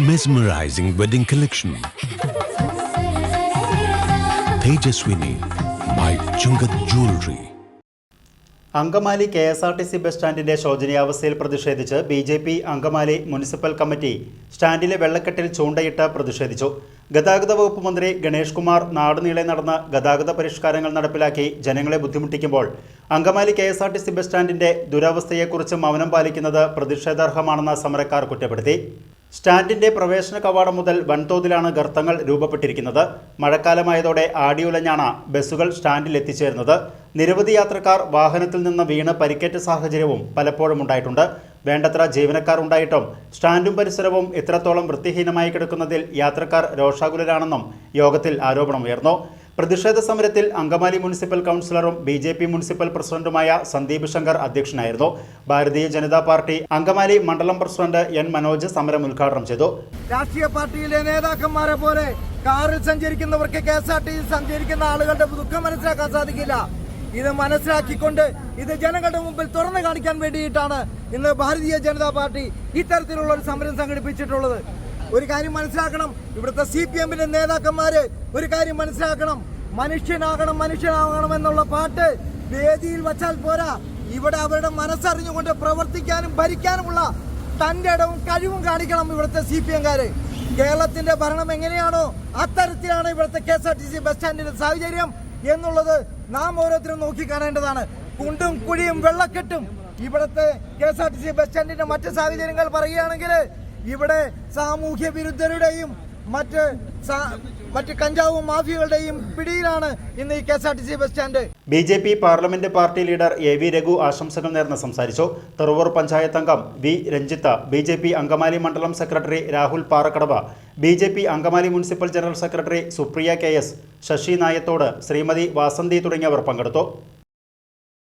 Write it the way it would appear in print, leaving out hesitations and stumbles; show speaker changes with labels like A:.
A: Mesmerizing wedding collection. Tejaswini by Chungat Jewelry.
B: Angamaly KSRTC bus സ്റ്റാൻഡിന്റെ ശോചനീയാവസ്ഥയിൽ പ്രതിഷേധിച്ച് ബി.ജെ.പി. അങ്കമാലി മുനിസിപ്പൽ കമ്മിറ്റി സ്റ്റാൻഡിലെ വെള്ളക്കെട്ടിൽ ചൂണ്ടയിട്ട് പ്രതിഷേധിച്ചു. ഗതാഗത വകുപ്പ് മന്ത്രി ഗണേഷ് കുമാർ നാടുനീളെ നടന്ന ഗതാഗത പരിഷ്കാരങ്ങൾ നടപ്പിലാക്കി ജനങ്ങളെ ബുദ്ധിമുട്ടിക്കുമ്പോൾ അങ്കമാലി കെ.എസ്.ആർ.ടി.സി ബസ് സ്റ്റാൻഡിന്റെ ദുരവസ്ഥയെക്കുറിച്ച് മൗനം പാലിക്കുന്നത് പ്രതിഷേധാർഹമാണെന്ന് സമരക്കാർ കുറ്റപ്പെടുത്തി. സ്റ്റാൻഡിന്റെ പ്രവേശന കവാടം മുതൽ വൻതോതിലാണ് ഗർത്തങ്ങൾ രൂപപ്പെട്ടിരിക്കുന്നത്. മഴക്കാലമായതോടെ ആടിയുലഞ്ഞാണ് ബസ്സുകൾ സ്റ്റാൻഡിൽ എത്തിച്ചേരുന്നത്. നിരവധി യാത്രക്കാർ വാഹനത്തിൽ നിന്ന് വീണ് പരിക്കേറ്റ സാഹചര്യവും പലപ്പോഴും ഉണ്ടായിട്ടുണ്ട്. വേണ്ടത്ര ജീവനക്കാർ ഉണ്ടായിട്ടും സ്റ്റാൻഡും പരിസരവും ഇത്രത്തോളം വൃത്തിഹീനമായി കിടക്കുന്നതിൽ യാത്രക്കാർ രോഷാകുലരാണെന്നും യോഗത്തിൽ ആരോപണമുയർന്നു. പ്രതിഷേധ സമരത്തിൽ അങ്കമാലി മുനിസിപ്പൽ കൗൺസിലറും ബി.ജെ.പി. മുനിസിപ്പൽ പ്രസിഡന്റുമായ സന്ദീപ് ശങ്കർ അധ്യക്ഷനായിരുന്നു. ഭാരതീയ ജനതാ പാർട്ടി അങ്കമാലി മണ്ഡലം പ്രസിഡന്റ് എൻ മനോജ് സമരം ഉദ്ഘാടനം ചെയ്തു.
C: രാഷ്ട്രീയ പാർട്ടിയിലെ നേതാക്കന്മാരെ പോലെ കാറിൽ സഞ്ചരിക്കുന്നവർക്ക് കെ.എസ്.ആർ.ടി.സി സഞ്ചരിക്കുന്ന ആളുകളുടെ ദുഃഖം മനസ്സിലാക്കാൻ സാധിക്കില്ല. ഇത് മനസ്സിലാക്കിക്കൊണ്ട് ഇത് ജനങ്ങളുടെ മുമ്പിൽ തുറന്നു കാണിക്കാൻ വേണ്ടിയിട്ടാണ് ഇന്ന് ഭാരതീയ ജനതാ പാർട്ടി ഇത്തരത്തിലുള്ള ഒരു സമരം സംഘടിപ്പിച്ചിട്ടുള്ളത്. ഒരു കാര്യം മനസ്സിലാക്കണം, ഇവിടുത്തെ CPM-ന്റെ നേതാക്കന്മാര് ഒരു കാര്യം മനസ്സിലാക്കണം. മനുഷ്യനാകണം എന്നുള്ള പാട്ട് വേദിയിൽ വച്ചാൽ പോരാ, ഇവിടെ അവരുടെ മനസ്സറിഞ്ഞുകൊണ്ട് പ്രവർത്തിക്കാനും ഭരിക്കാനുമുള്ള തന്റെ ഇടവും കഴിവും കാണിക്കണം ഇവിടുത്തെ CPM-കാര്. കേരളത്തിന്റെ ഭരണം എങ്ങനെയാണോ അത്തരത്തിലാണ് ഇവിടുത്തെ കെ.എസ്.ആർ.ടി.സി ബസ് സ്റ്റാൻഡിന്റെ സാഹചര്യം എന്നുള്ളത് നാം ഓരോരുത്തരും നോക്കിക്കാണേണ്ടതാണ്. കുണ്ടും കുഴിയും വെള്ളക്കെട്ടും ഇവിടുത്തെ കെ.എസ്.ആർ.ടി.സി ബസ് സ്റ്റാൻഡിന്റെ മറ്റ് സാഹചര്യങ്ങൾ പറയുകയാണെങ്കിൽ ഇവിടെ സാമൂഹ്യ വിരുദ്ധരുടെയും മറ്റ് കഞ്ചാവ് മാഫിയകളുടെയും പിടിയിലാണ് ഇന്ന് ഈ KSRTC bus stand.
B: BJP. Parliament party leader A.V. Raghu ആശംസകൾ നേർന്ന് സംസാരിച്ചു. തുറവൂർ പഞ്ചായത്ത് അംഗം വി. രഞ്ജിത്ത്, ബി.ജെ.പി. അങ്കമാലി മണ്ഡലം secretary Rahul Parakkadavu, BJP. Angamaly municipal general secretary Supriya K.S, Sasi Nayathode, Srimathi Vasanthi തുടങ്ങിയവർ പങ്കെടുത്തു.